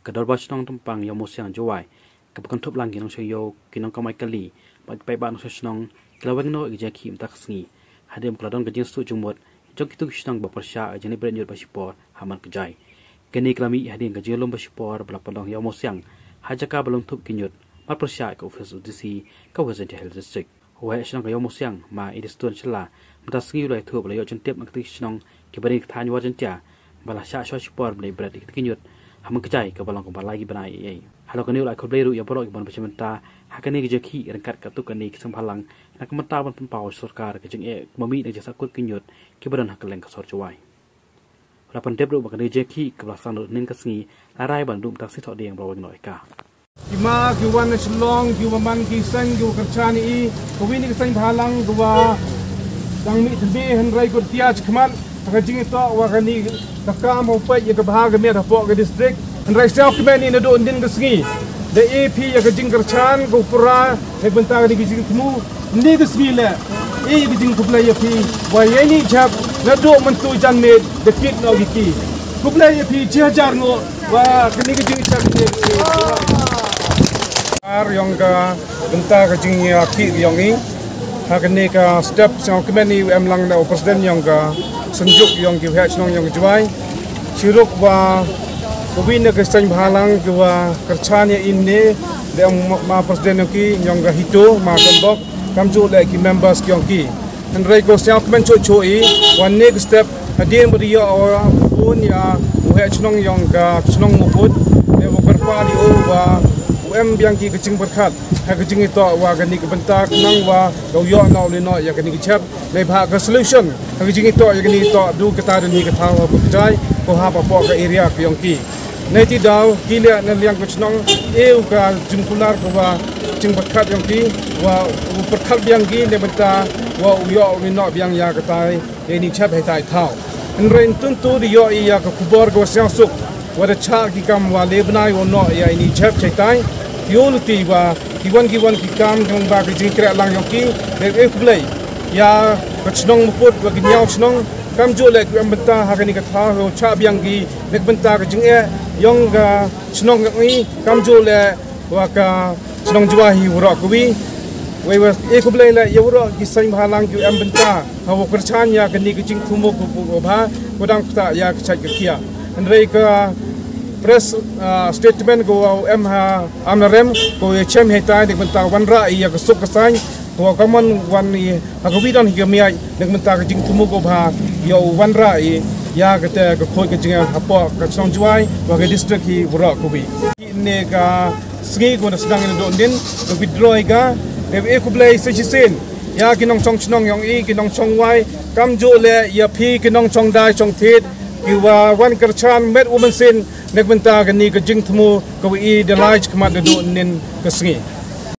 กระโดดบอชน้องตุ้มปังยอมเสียงจ่วยกับคนทุบลังกินน้องชโยกินน้องก็ไม่กะลีไปบ้านน้องชน้องกระเวงโนอีกจะขีมตักสีหาเดิมกระดอนกระจินสู้จงหมดจงกิตุกชน้องบอกประชาจะในประเด็นยุดบาชิปอร์หามันกระจายกันนี้กระมีหาเดิมกระจินลมบาชิปอร์บลับปลองยอมเสียงหาจะกาบลงทุบกินยุดมาประชากับออฟฟิศอุตสีก็ว่าจะเฮลซิกหัวชน้องกับยอมเสียงมาอิดิสตันฉลามันตัดสิ่งเลยทั่วไปเลยจนเทียบมันติชน้องเก็บประเด็นทานว่าจนจ่าบลาชาชอชิปอร์ในประเด็นกินยุดหามันกระจายกับบลองของบาลายกิบนายฮัลโหลกันนี้หลายคนได้รู้อย่างพวกเราอีกบนประชาชนตาหากกันนี้ก็จะขี้รังกัดกับตุกันนี้สัมพันธ์ลังนักมันตาบนเป็นเป่าสุรการก็จึงมามีในจะสักกุดกินหยดคิดว่าดันหักแรงกับสอดจวยเราเป็นเทปรูปกันนี้จะขี้กับหลักสังเน้นกระสีและไร้บรรดุมตักสิทธิ์เดียงเราอีกหน่อยกากิมากิวันฉลองกิวมันกิสังกิวกระชานีกวินิกสังพลังกว่าดังมิตรเบหันไรกุฏิอาจขมันถ้าจริงต่อว่ากันนี้ตะกามเอาไปยังกับหางกับเมียทัพปอกกับดิสตริกหันไรเซลฟ์แมนนี่นะโดนดินกระสีเดเอพียังกับจริงกระชานกุปราให้บรรดากันนี้จริงทมูนี่กระสีแหละยังจริงกุปลายพีว่ายัยนี่ชับนะโดมันตุจันเมดเด็กกิดนอกิกีกุปลายพีเชื่อจารโนว่ากันนี้ก็จริงชับเนี่ยyang ka benta ka jing ya ki yang ni ha ka ni ka step sang kemeni em lang na president yang ka senjuk yang ki ha chnong yang jwai chiruk wa kobin ka sang bhalang ki wa karchane inne de ma president ki yang ka hito ma kambok kamju le ki members ki yang ki and rai ko sang kemen choi one next step hadien bri ya phone ya ha chnong yang ka chnong muput de wa berpali o wa biang ki kecing berkat ha kecing itu wa gani ke bentak nang wa do yo na le no ya gani ke chap le bha ka solution ha kecing itu ya gani to du kata ni ke thaw bu jai ko ha pa po ka area ke yong ki nei ti daw ki le na liang ko chnong eu ka jumpular ko wa kecing berkat yong ki wa berkat biang ki le benta wa yo ni no biang ya ka tai ni chap hai tai thaw en rein tun tu di yo ya ka kubor go siang suk wa da cha ki kam wa le bnai wo no ya ni chap chai tai Yuluti wa kiwan ki kam kang ba ki jing kra lang yoki le play ya kachnong muput wa ginyao chnong kam jo le kam benta ha ka ni ka tha ho cha biang ki le benta ka jing yong ga chnong ngi kam jo le wa ka chnong jwa hi wura kwi we wa play le yura ki sai bhalang ki am benta ha wo krchan ya ka ni ki jing thumo ko ba kodang ta ya ka chai ka kia andre ka press statement go em ha amrem go chem heta de benta wan ra ya ko suk kasang to kaman wan ni ha ko bidan hi mi ai de benta ka jing tumu go bha yo wan ra ya ka te ko khoi ka jing ha po ka song juai wa ka district hi bura ko bi ne ka sgi go na sedang ni don din ko withdraw ga de ko play se sin ya kinong chong chnong yong kinong chong wai kam jo le ya phi kinong chong dai chong thit ki wa wan karchan met woman sin nek benta kan ni ka jing thmu ko i de laj kmat do nin ka sngi